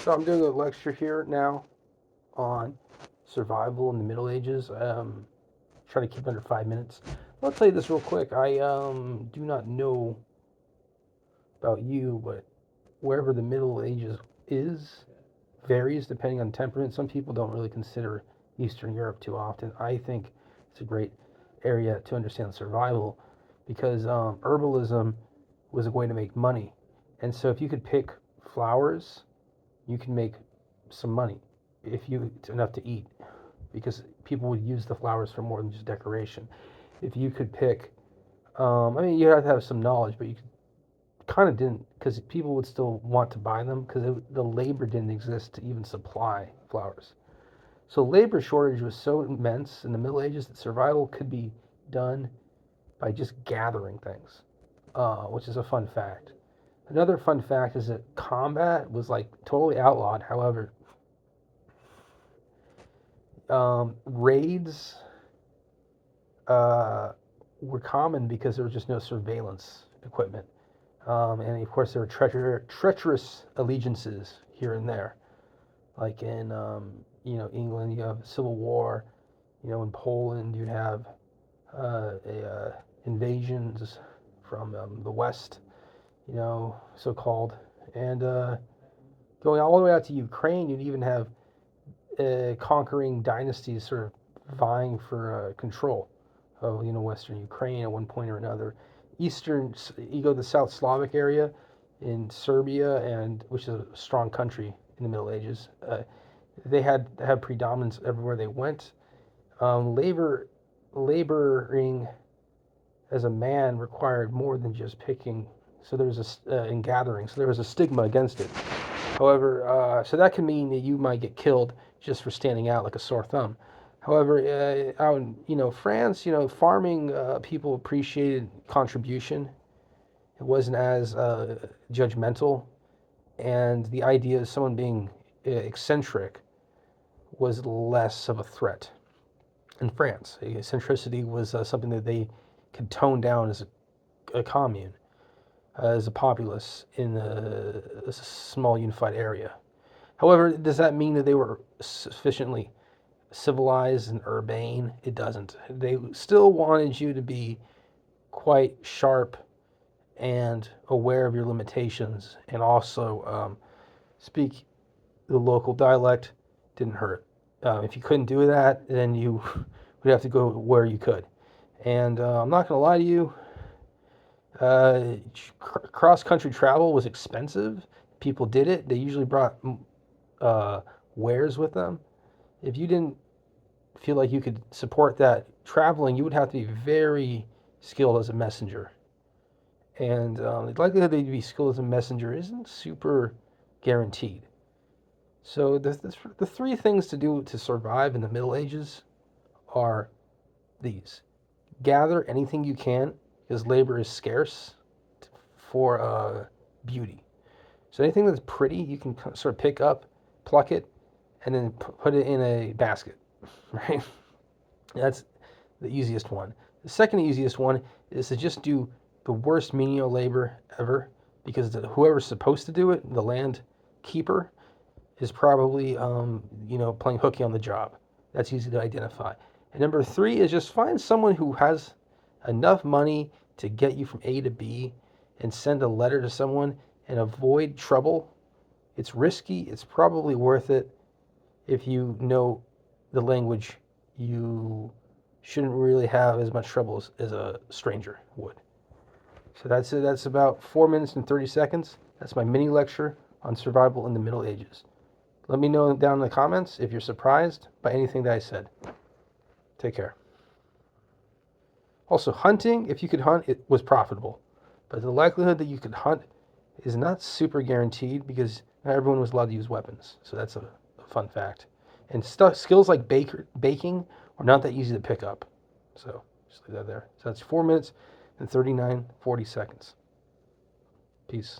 So I'm doing a lecture here now on survival in the Middle Ages. Try to keep it under 5 minutes. I'll tell you this real quick. I do not know about you, but wherever the Middle Ages is varies depending on temperament. Some people don't really consider Eastern Europe too often. I think it's a great area to understand survival because herbalism was a way to make money. And so if you could pick flowers, you can make some money if you it's enough to eat because people would use the flowers for more than just decoration. If you could pick, I mean, you have to have some knowledge, but you kind of didn't because people would still want to buy them because the labor didn't exist to even supply flowers. So labor shortage was so immense in the Middle Ages that survival could be done by just gathering things, which is a fun fact. Another fun fact is that combat was like totally outlawed. However, raids were common because there was just no surveillance equipment. And of course, there were treacherous allegiances here and there. Like in, England, you have Civil War. In Poland, you'd have invasions from the West, so-called. And going all the way out to Ukraine, you'd even have conquering dynasties sort of vying for control of Western Ukraine at one point or another. You go to the South Slavic area in Serbia, and which is a strong country in the Middle Ages. They had predominance everywhere they went. Laboring as a man required more than just picking. So there's in gathering. So there was a stigma against it. However, so that can mean that you might get killed just for standing out like a sore thumb. However, out in France, farming people appreciated contribution. It wasn't as judgmental, and the idea of someone being eccentric was less of a threat. In France, eccentricity was something that they could tone down as a commune, as a populace in a small unified area. However, does that mean that they were sufficiently civilized and urbane? It doesn't. They still wanted you to be quite sharp and aware of your limitations, and also speak the local dialect. Didn't hurt. If you couldn't do that, then you would have to go where you could. And I'm not going to lie to you, cross-country travel was expensive. People did it. They usually brought wares with them. If you didn't feel like you could support that traveling, you would have to be very skilled as a messenger. And the likelihood that you'd be skilled as a messenger isn't super guaranteed. So the three things to do to survive in the Middle Ages are these. Gather anything you can, because labor is scarce for beauty. So anything that's pretty, you can sort of pick up, pluck it, and then put it in a basket, right? That's the easiest one. The second easiest one is to just do the worst menial labor ever, because whoever's supposed to do it, the land keeper, is probably playing hooky on the job. That's easy to identify. And number three is just find someone who has enough money to get you from A to B and send a letter to someone and avoid trouble. It's risky. It's probably worth it if you know the language. You shouldn't really have as much trouble as a stranger would. So that's it. That's about 4 minutes and 30 seconds. That's my mini lecture on survival in the Middle Ages. Let me know down in the comments if you're surprised by anything that I said. Take care. Also, hunting, if you could hunt, it was profitable. But the likelihood that you could hunt is not super guaranteed because not everyone was allowed to use weapons. So that's a fun fact. And skills like baking are not that easy to pick up. So just leave that there. So that's 4 minutes and 40 seconds. Peace.